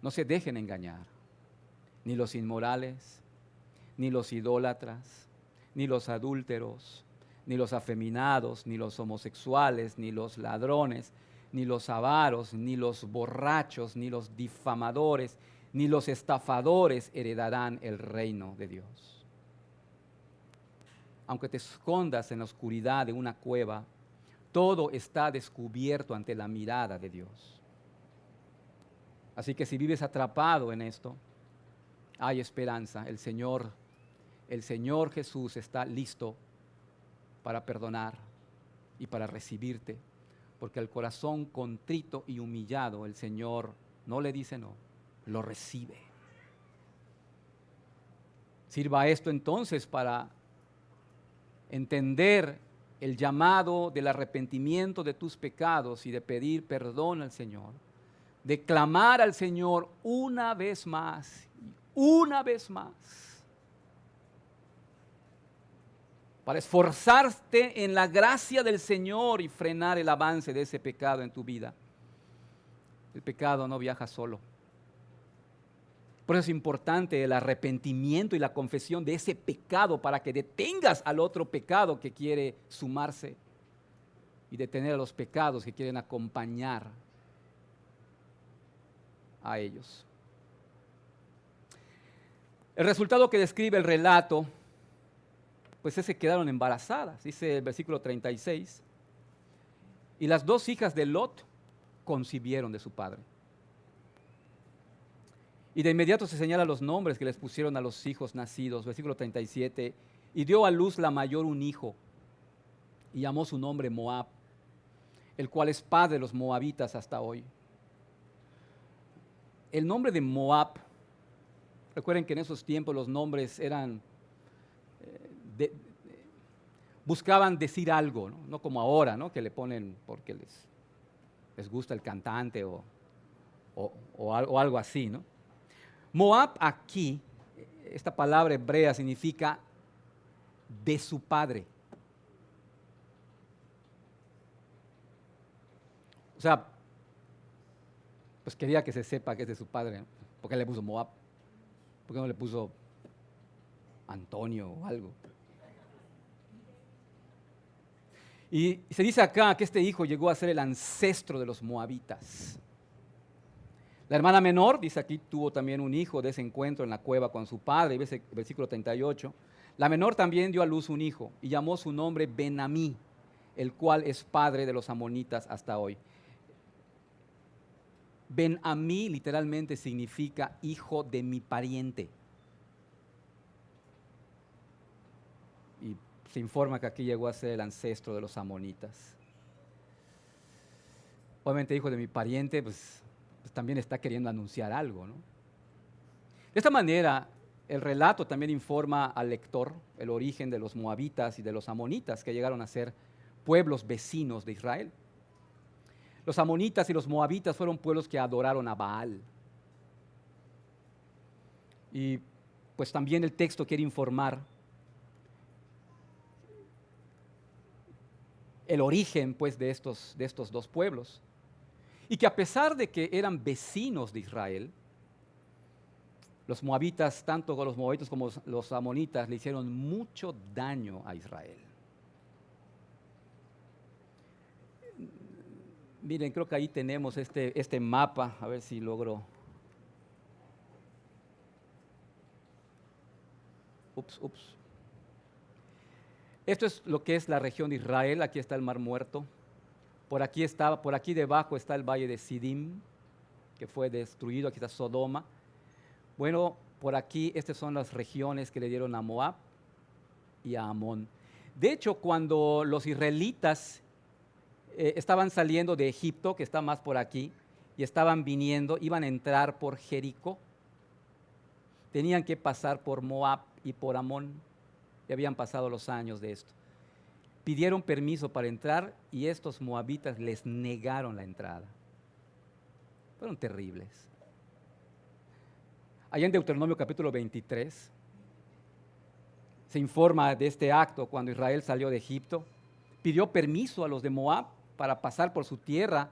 No se dejen engañar, ni los inmorales, ni los idólatras, ni los adúlteros, ni los afeminados, ni los homosexuales, ni los ladrones, ni los avaros, ni los borrachos, ni los difamadores, ni los estafadores heredarán el reino de Dios. Aunque te escondas en la oscuridad de una cueva, todo está descubierto ante la mirada de Dios. Así que si vives atrapado en esto, hay esperanza. El Señor Jesús está listo para perdonar y para recibirte, porque al corazón contrito y humillado el Señor no le dice no, lo recibe. Sirva esto entonces para entender el llamado del arrepentimiento de tus pecados y de pedir perdón al Señor, de clamar al Señor una vez más, para esforzarte en la gracia del Señor y frenar el avance de ese pecado en tu vida. El pecado no viaja solo. Por eso es importante el arrepentimiento y la confesión de ese pecado para que detengas al otro pecado que quiere sumarse y detener a los pecados que quieren acompañar a ellos. El resultado que describe el relato, pues es que quedaron embarazadas, dice el versículo 36, y las dos hijas de Lot concibieron de su padre. Y de inmediato se señalan los nombres que les pusieron a los hijos nacidos, versículo 37, y dio a luz la mayor un hijo, y llamó su nombre Moab, el cual es padre de los moabitas hasta hoy. El nombre de Moab, recuerden que en esos tiempos los nombres eran, buscaban decir algo, no como ahora, ¿no? Que le ponen porque les gusta el cantante o algo así, ¿no? Moab aquí, esta palabra hebrea significa de su padre. O sea, pues quería que se sepa que es de su padre, ¿no? ¿Por qué le puso Moab? ¿Por qué no le puso Antonio o algo? Y se dice acá que este hijo llegó a ser el ancestro de los moabitas. La hermana menor, dice aquí, tuvo también un hijo de ese encuentro en la cueva con su padre, y ves el versículo 38. La menor también dio a luz un hijo y llamó su nombre Ben-Amí, el cual es padre de los amonitas hasta hoy. Ben-Amí literalmente significa hijo de mi pariente. Y se informa que aquí llegó a ser el ancestro de los amonitas. Obviamente hijo de mi pariente, pues también está queriendo anunciar algo, ¿no? De esta manera, el relato también informa al lector el origen de los moabitas y de los amonitas, que llegaron a ser pueblos vecinos de Israel. Los amonitas y los moabitas fueron pueblos que adoraron a Baal. Y pues también el texto quiere informar el origen pues de estos dos pueblos. Y que a pesar de que eran vecinos de Israel, los moabitas, tanto los moabitas como los amonitas, le hicieron mucho daño a Israel. Miren, creo que ahí tenemos este mapa, a ver si logro. Ups. Esto es lo que es la región de Israel. Aquí está el Mar Muerto. Por aquí debajo está el valle de Sidim, que fue destruido. Aquí está Sodoma. Bueno, por aquí estas son las regiones que le dieron a Moab y a Amón. De hecho, cuando los israelitas estaban saliendo de Egipto, que está más por aquí, y estaban viniendo, iban a entrar por Jericó, tenían que pasar por Moab y por Amón. Ya habían pasado los años de esto. Pidieron permiso para entrar y estos moabitas les negaron la entrada. Fueron terribles. Allá en Deuteronomio capítulo 23 se informa de este acto cuando Israel salió de Egipto. Pidió permiso a los de Moab para pasar por su tierra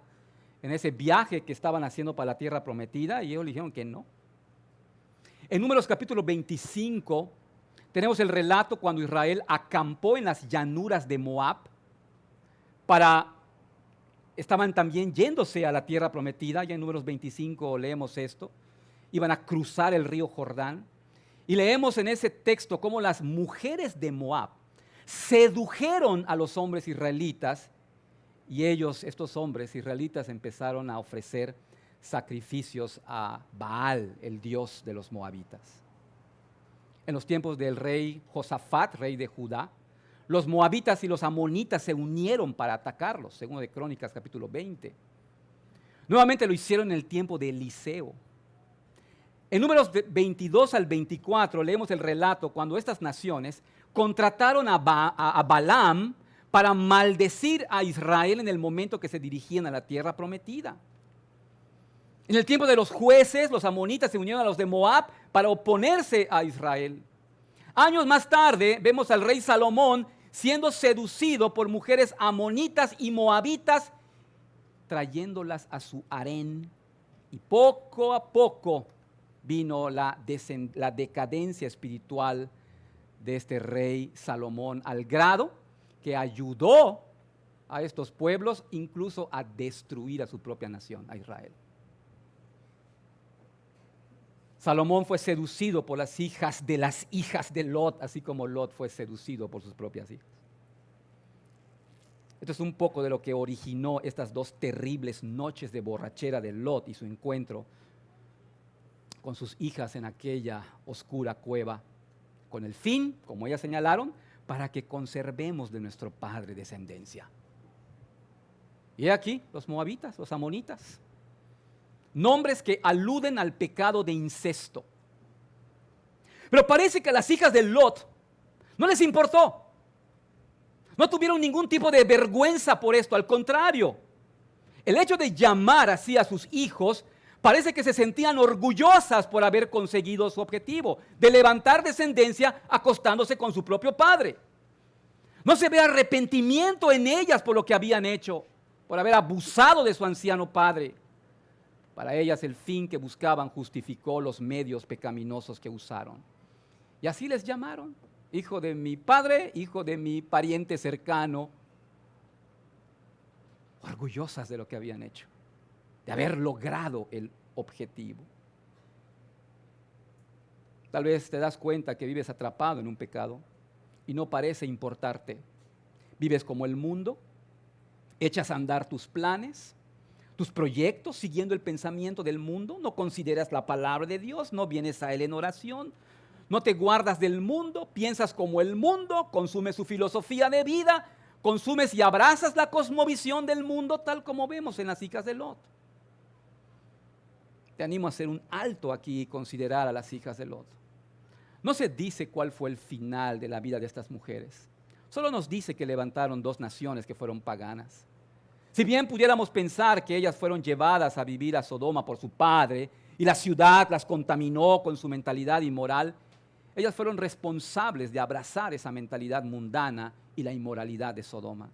en ese viaje que estaban haciendo para la tierra prometida, y ellos le dijeron que no. En Números capítulo 25 tenemos el relato cuando Israel acampó en las llanuras de Moab estaban también yéndose a la tierra prometida. Ya en Números 25 leemos esto. Iban a cruzar el río Jordán. Y leemos en ese texto cómo las mujeres de Moab sedujeron a los hombres israelitas, y ellos, estos hombres israelitas, empezaron a ofrecer sacrificios a Baal, el dios de los moabitas. En los tiempos del rey Josafat, rey de Judá, los moabitas y los amonitas se unieron para atacarlos, según de Crónicas capítulo 20. Nuevamente lo hicieron en el tiempo de Eliseo. En Números 22 al 24 leemos el relato cuando estas naciones contrataron a Balaam para maldecir a Israel en el momento que se dirigían a la tierra prometida. En el tiempo de los jueces, los amonitas se unieron a los de Moab para oponerse a Israel. Años más tarde vemos al rey Salomón siendo seducido por mujeres amonitas y moabitas, trayéndolas a su harén. Y poco a poco vino la decadencia espiritual de este rey Salomón, al grado que ayudó a estos pueblos incluso a destruir a su propia nación, a Israel. Salomón fue seducido por las hijas de Lot, así como Lot fue seducido por sus propias hijas. Esto es un poco de lo que originó estas dos terribles noches de borrachera de Lot y su encuentro con sus hijas en aquella oscura cueva, con el fin, como ellas señalaron, para que conservemos de nuestro padre descendencia. Y aquí los moabitas, los amonitas, nombres que aluden al pecado de incesto. Pero parece que a las hijas de Lot no les importó. No tuvieron ningún tipo de vergüenza por esto, al contrario. El hecho de llamar así a sus hijos parece que se sentían orgullosas por haber conseguido su objetivo, de levantar descendencia acostándose con su propio padre. No se ve arrepentimiento en ellas por lo que habían hecho, por haber abusado de su anciano padre. Para ellas el fin que buscaban justificó los medios pecaminosos que usaron. Y así les llamaron, hijo de mi padre, hijo de mi pariente cercano, orgullosas de lo que habían hecho, de haber logrado el objetivo. Tal vez te das cuenta que vives atrapado en un pecado y no parece importarte. Vives como el mundo, echas a andar tus planes, tus proyectos siguiendo el pensamiento del mundo, no consideras la palabra de Dios, no vienes a Él en oración, no te guardas del mundo, piensas como el mundo, consumes su filosofía de vida, consumes y abrazas la cosmovisión del mundo tal como vemos en las hijas de Lot. te animo a hacer un alto aquí y considerar a las hijas de Lot. No se dice cuál fue el final de la vida de estas mujeres. Solo nos dice que levantaron 2 naciones que fueron paganas. Si bien pudiéramos pensar que ellas fueron llevadas a vivir a Sodoma por su padre y la ciudad las contaminó con su mentalidad inmoral, ellas fueron responsables de abrazar esa mentalidad mundana y la inmoralidad de Sodoma.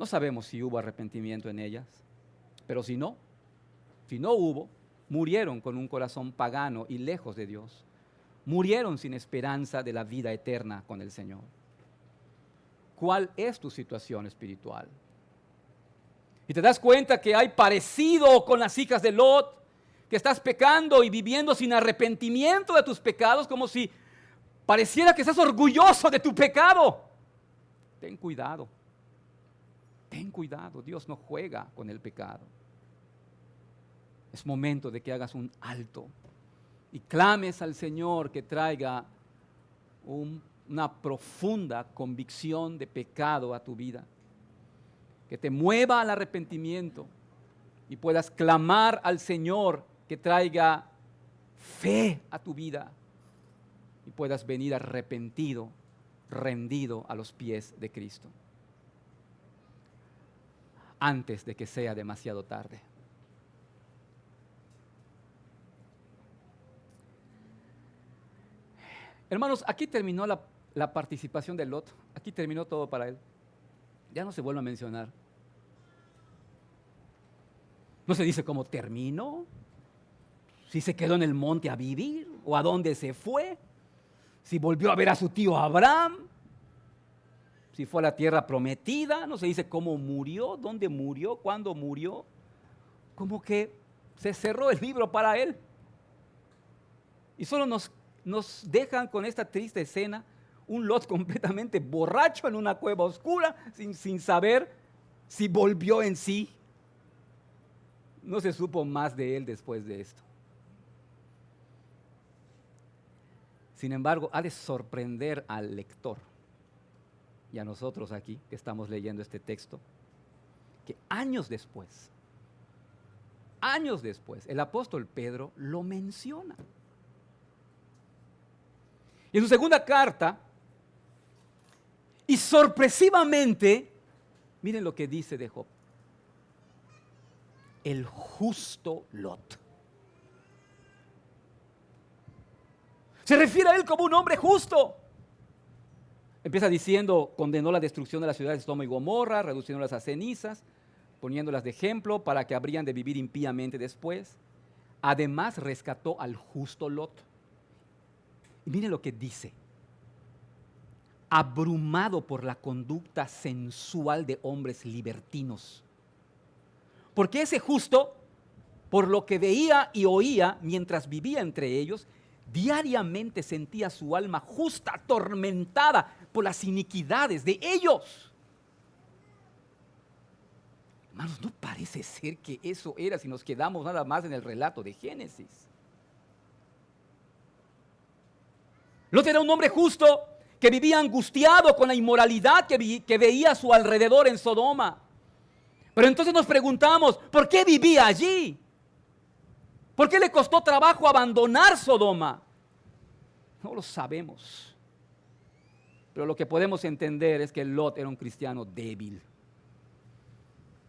No sabemos si hubo arrepentimiento en ellas, pero si no hubo, murieron con un corazón pagano y lejos de Dios. Murieron sin esperanza de la vida eterna con el Señor. ¿Cuál es tu situación espiritual? Y te das cuenta que hay parecido con las hijas de Lot, que estás pecando y viviendo sin arrepentimiento de tus pecados, como si pareciera que estás orgulloso de tu pecado. Ten cuidado, Dios no juega con el pecado. Es momento de que hagas un alto y clames al Señor que traiga una profunda convicción de pecado a tu vida, que te mueva al arrepentimiento y puedas clamar al Señor que traiga fe a tu vida y puedas venir arrepentido, rendido a los pies de Cristo, antes de que sea demasiado tarde. Hermanos, aquí terminó la participación de Lot. Aquí terminó todo para él. Ya no se vuelve a mencionar. No se dice cómo terminó, si se quedó en el monte a vivir o a dónde se fue, si volvió a ver a su tío Abraham, si fue a la tierra prometida. No se dice cómo murió, dónde murió, cuándo murió. Como que se cerró el libro para él. Y solo nos dejan con esta triste escena, un Lot completamente borracho en una cueva oscura, sin saber si volvió en sí. No se supo más de él después de esto. Sin embargo, ha de sorprender al lector y a nosotros aquí que estamos leyendo este texto, que años después, el apóstol Pedro lo menciona. Y en su segunda carta, y sorpresivamente, miren lo que dice de Job: el justo Lot. Se refiere a él como un hombre justo. Empieza diciendo, condenó la destrucción de las ciudades de Sodoma y Gomorra, reduciéndolas a cenizas, poniéndolas de ejemplo para que habrían de vivir impíamente después. Además, rescató al justo Lot. Y miren lo que dice: abrumado por la conducta sensual de hombres libertinos. Porque ese justo, por lo que veía y oía mientras vivía entre ellos, diariamente sentía su alma justa atormentada por las iniquidades de ellos. Hermanos, no parece ser que eso era si nos quedamos nada más en el relato de Génesis. Lot era un hombre justo que vivía angustiado con la inmoralidad que veía a su alrededor en Sodoma. Pero entonces nos preguntamos, ¿por qué vivía allí? ¿Por qué le costó trabajo abandonar Sodoma? No lo sabemos. Pero lo que podemos entender es que Lot era un cristiano débil,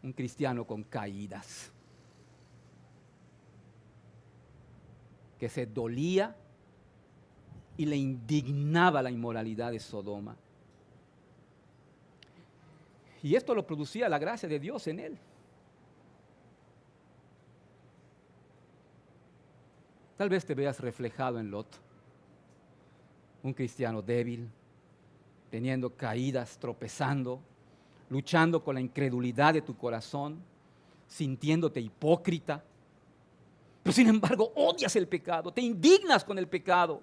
un cristiano con caídas, que se dolía y le indignaba la inmoralidad de Sodoma. Y esto lo producía la gracia de Dios en él. Tal vez te veas reflejado en Lot, un cristiano débil, teniendo caídas, tropezando, luchando con la incredulidad de tu corazón, sintiéndote hipócrita. Pero sin embargo odias el pecado, te indignas con el pecado.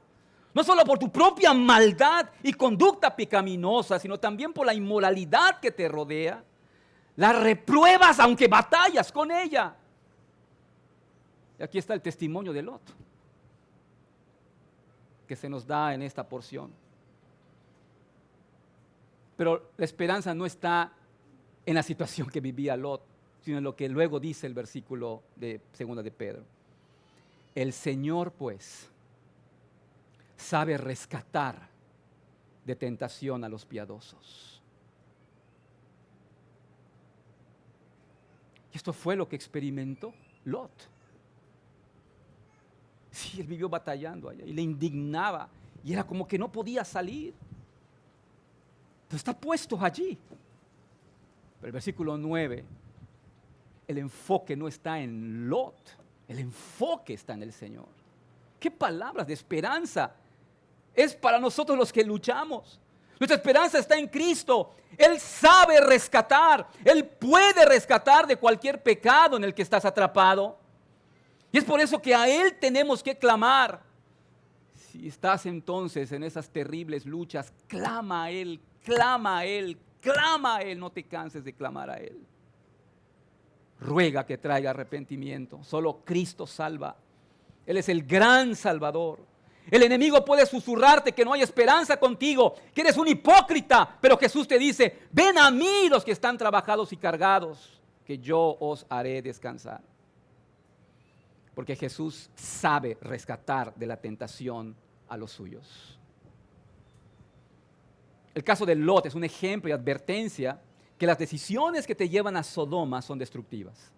No solo por tu propia maldad y conducta pecaminosa, sino también por la inmoralidad que te rodea. La repruebas aunque batallas con ella. Y aquí está el testimonio de Lot, que se nos da en esta porción. Pero la esperanza no está en la situación que vivía Lot, sino en lo que luego dice el versículo de 2 de Pedro. El Señor, pues, sabe rescatar de tentación a los piadosos. Y esto fue lo que experimentó Lot. Sí, él vivió batallando allá y le indignaba y era como que no podía salir. Pero está puesto allí. Pero el versículo 9, el enfoque no está en Lot, el enfoque está en el Señor. ¡Qué palabras de esperanza! Es para nosotros los que luchamos. Nuestra esperanza está en Cristo. Él sabe rescatar. Él puede rescatar de cualquier pecado en el que estás atrapado. Y es por eso que a Él tenemos que clamar. Si estás entonces en esas terribles luchas, clama a Él, clama a Él, clama a Él. No te canses de clamar a Él. Ruega que traiga arrepentimiento. Solo Cristo salva. Él es el gran Salvador. El enemigo puede susurrarte que no hay esperanza contigo, que eres un hipócrita, pero Jesús te dice, ven a mí los que están trabajados y cargados, que yo os haré descansar. Porque Jesús sabe rescatar de la tentación a los suyos. El caso de Lot es un ejemplo y advertencia que las decisiones que te llevan a Sodoma son destructivas.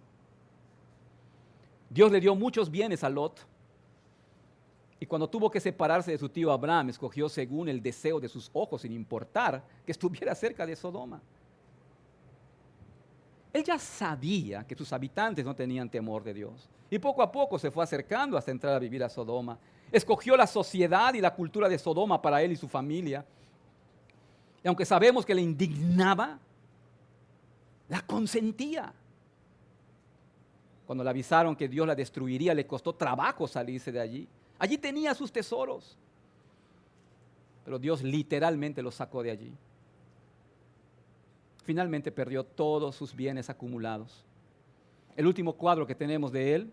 Dios le dio muchos bienes a Lot. Y cuando tuvo que separarse de su tío Abraham, escogió según el deseo de sus ojos, sin importar que estuviera cerca de Sodoma. Él ya sabía que sus habitantes no tenían temor de Dios. Y poco a poco se fue acercando hasta entrar a vivir a Sodoma. Escogió la sociedad y la cultura de Sodoma para él y su familia. Y aunque sabemos que le indignaba, la consentía. Cuando le avisaron que Dios la destruiría, le costó trabajo salirse de allí. Allí tenía sus tesoros, pero Dios literalmente los sacó de allí. Finalmente perdió todos sus bienes acumulados. El último cuadro que tenemos de él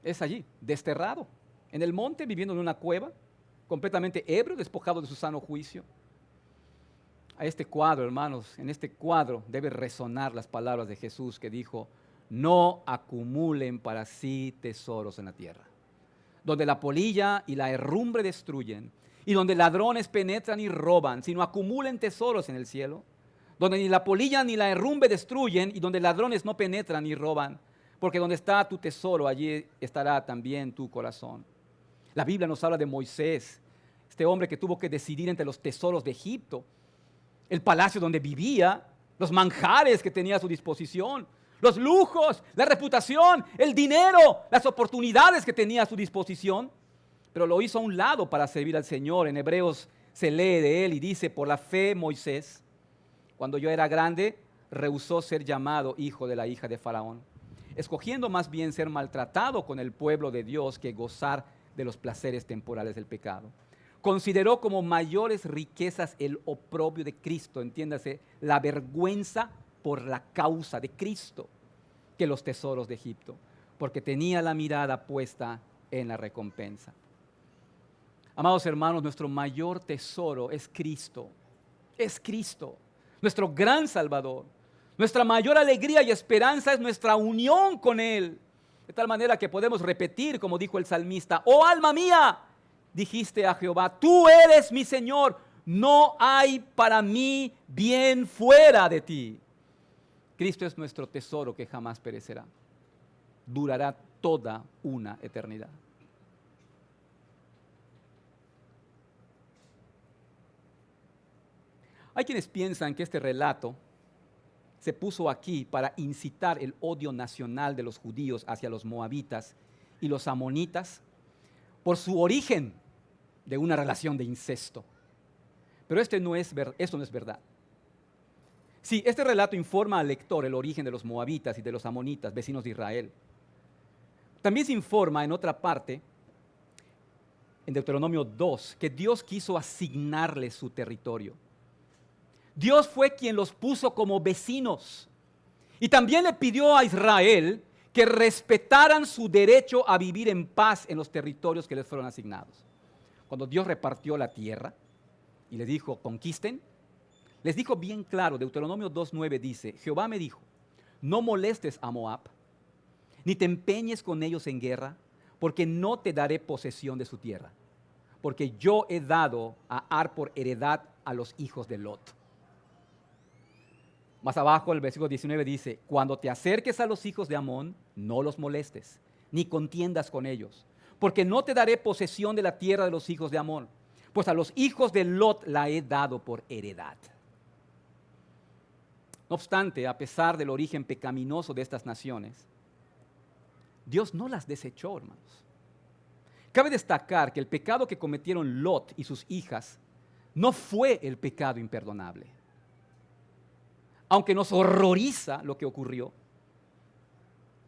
es allí, desterrado, en el monte, viviendo en una cueva, completamente ebrio, despojado de su sano juicio. A este cuadro, hermanos, en este cuadro debe resonar las palabras de Jesús que dijo, no acumulen para sí tesoros en la tierra, donde la polilla y la herrumbre destruyen, y donde ladrones penetran y roban, sino acumulen tesoros en el cielo, donde ni la polilla ni la herrumbre destruyen, y donde ladrones no penetran ni roban, porque donde está tu tesoro, allí estará también tu corazón. La Biblia nos habla de Moisés, este hombre que tuvo que decidir entre los tesoros de Egipto, el palacio donde vivía, los manjares que tenía a su disposición, los lujos, la reputación, el dinero, las oportunidades que tenía a su disposición, pero lo hizo a un lado para servir al Señor. En Hebreos se lee de él y dice, por la fe Moisés, cuando yo era grande, rehusó ser llamado hijo de la hija de Faraón, escogiendo más bien ser maltratado con el pueblo de Dios que gozar de los placeres temporales del pecado. Consideró como mayores riquezas el oprobio de Cristo, entiéndase, la vergüenza por la causa de Cristo, que los tesoros de Egipto, porque tenía la mirada puesta en la recompensa. Amados hermanos, nuestro mayor tesoro es Cristo. Es Cristo, nuestro gran Salvador. Nuestra mayor alegría y esperanza es nuestra unión con Él. De tal manera que podemos repetir, como dijo el salmista, oh alma mía, dijiste a Jehová, tú eres mi Señor, no hay para mí bien fuera de ti. Cristo es nuestro tesoro que jamás perecerá. Durará toda una eternidad. Hay quienes piensan que este relato se puso aquí para incitar el odio nacional de los judíos hacia los moabitas y los amonitas por su origen de una relación de incesto. Pero esto no es verdad. Sí, este relato informa al lector el origen de los moabitas y de los amonitas, vecinos de Israel. También se informa en otra parte, en Deuteronomio 2, que Dios quiso asignarles su territorio. Dios fue quien los puso como vecinos. Y también le pidió a Israel que respetaran su derecho a vivir en paz en los territorios que les fueron asignados. Cuando Dios repartió la tierra y les dijo, conquisten, les dijo bien claro, Deuteronomio 2:9 dice, Jehová me dijo, no molestes a Moab, ni te empeñes con ellos en guerra, porque no te daré posesión de su tierra, porque yo he dado a Ar por heredad a los hijos de Lot. Más abajo el versículo 19 dice, cuando te acerques a los hijos de Amón, no los molestes, ni contiendas con ellos, porque no te daré posesión de la tierra de los hijos de Amón, pues a los hijos de Lot la he dado por heredad. No obstante, a pesar del origen pecaminoso de estas naciones, Dios no las desechó, hermanos. Cabe destacar que el pecado que cometieron Lot y sus hijas no fue el pecado imperdonable. Aunque nos horroriza lo que ocurrió,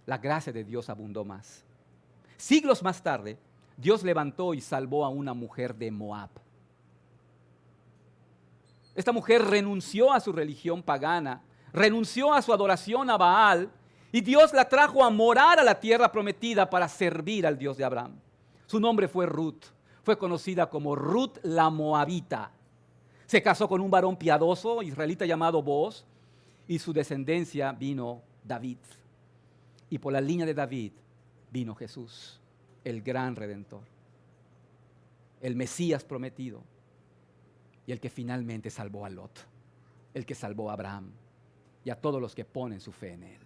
la gracia de Dios abundó más. Siglos más tarde, Dios levantó y salvó a una mujer de Moab. Esta mujer renunció a su religión pagana, renunció a su adoración a Baal, y Dios la trajo a morar a la tierra prometida para servir al Dios de Abraham. Su nombre fue Ruth, fue conocida como Ruth la Moabita. Se casó con un varón piadoso, israelita llamado Booz, y su descendencia vino David. Y por la línea de David vino Jesús, el gran Redentor, el Mesías prometido, y el que finalmente salvó a Lot, el que salvó a Abraham y a todos los que ponen su fe en él.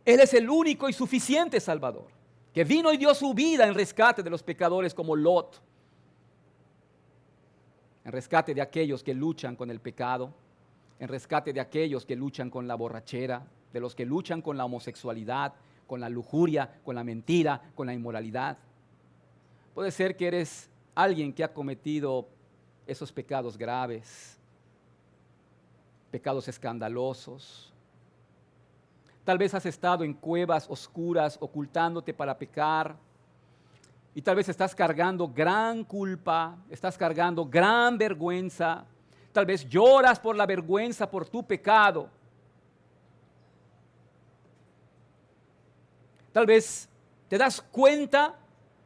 Él es el único y suficiente Salvador, que vino y dio su vida en rescate de los pecadores como Lot, en rescate de aquellos que luchan con el pecado, en rescate de aquellos que luchan con la borrachera, de los que luchan con la homosexualidad, con la lujuria, con la mentira, con la inmoralidad. Puede ser que eres alguien que ha cometido esos pecados graves, pecados escandalosos. Tal vez has estado en cuevas oscuras ocultándote para pecar, y tal vez estás cargando gran culpa, estás cargando gran vergüenza. Tal vez lloras por la vergüenza por tu pecado. Tal vez te das cuenta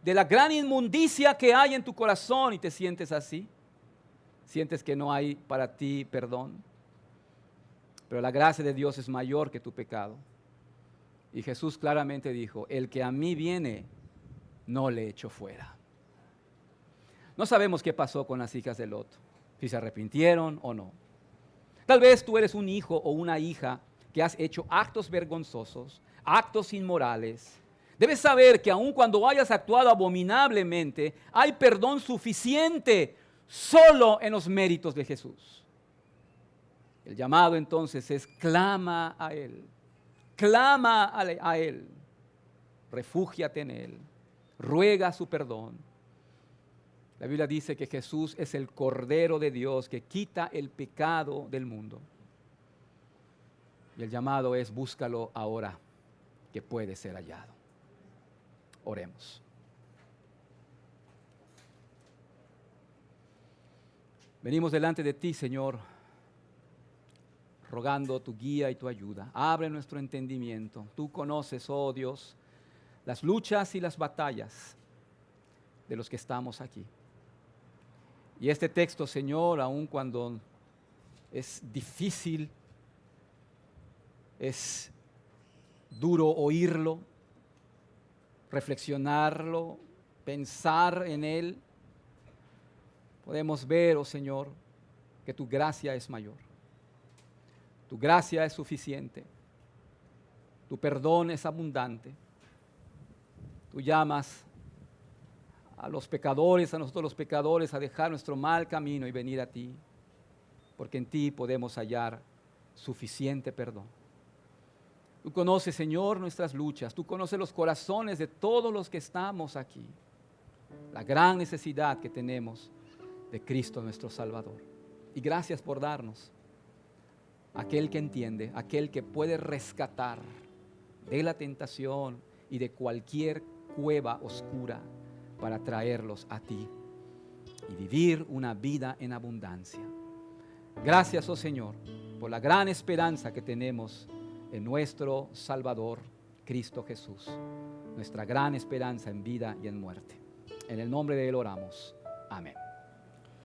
de la gran inmundicia que hay en tu corazón y te sientes así. Sientes que no hay para ti perdón. Pero la gracia de Dios es mayor que tu pecado. Y Jesús claramente dijo, el que a mí viene, no le echo fuera. No sabemos qué pasó con las hijas de Lot, si se arrepintieron o no. Tal vez tú eres un hijo o una hija que has hecho actos vergonzosos, actos inmorales. Debes saber que aun cuando hayas actuado abominablemente, hay perdón suficiente solo en los méritos de Jesús. El llamado entonces es clama a Él, refúgiate en Él, ruega su perdón. La Biblia dice que Jesús es el Cordero de Dios que quita el pecado del mundo. Y el llamado es búscalo ahora, que puede ser hallado. Oremos. Venimos delante de ti, Señor, rogando tu guía y tu ayuda. Abre nuestro entendimiento. Tú conoces, oh Dios, las luchas y las batallas de los que estamos aquí. Y este texto, Señor, aun cuando es difícil, es duro oírlo, reflexionarlo, pensar en él, podemos ver, oh Señor, que tu gracia es mayor. Tu gracia es suficiente. Tu perdón es abundante. Tú llamas a los pecadores, a nosotros los pecadores, a dejar nuestro mal camino y venir a ti, porque en ti podemos hallar suficiente perdón. Tú conoces, Señor, nuestras luchas, tú conoces los corazones de todos los que estamos aquí, la gran necesidad que tenemos de Cristo nuestro Salvador. Y gracias por darnos aquel que entiende, aquel que puede rescatar de la tentación y de cualquier cueva oscura para traerlos a ti y vivir una vida en abundancia. Gracias, oh Señor, por la gran esperanza que tenemos en nuestro Salvador, Cristo Jesús, nuestra gran esperanza en vida y en muerte. En el nombre de Él oramos. Amén.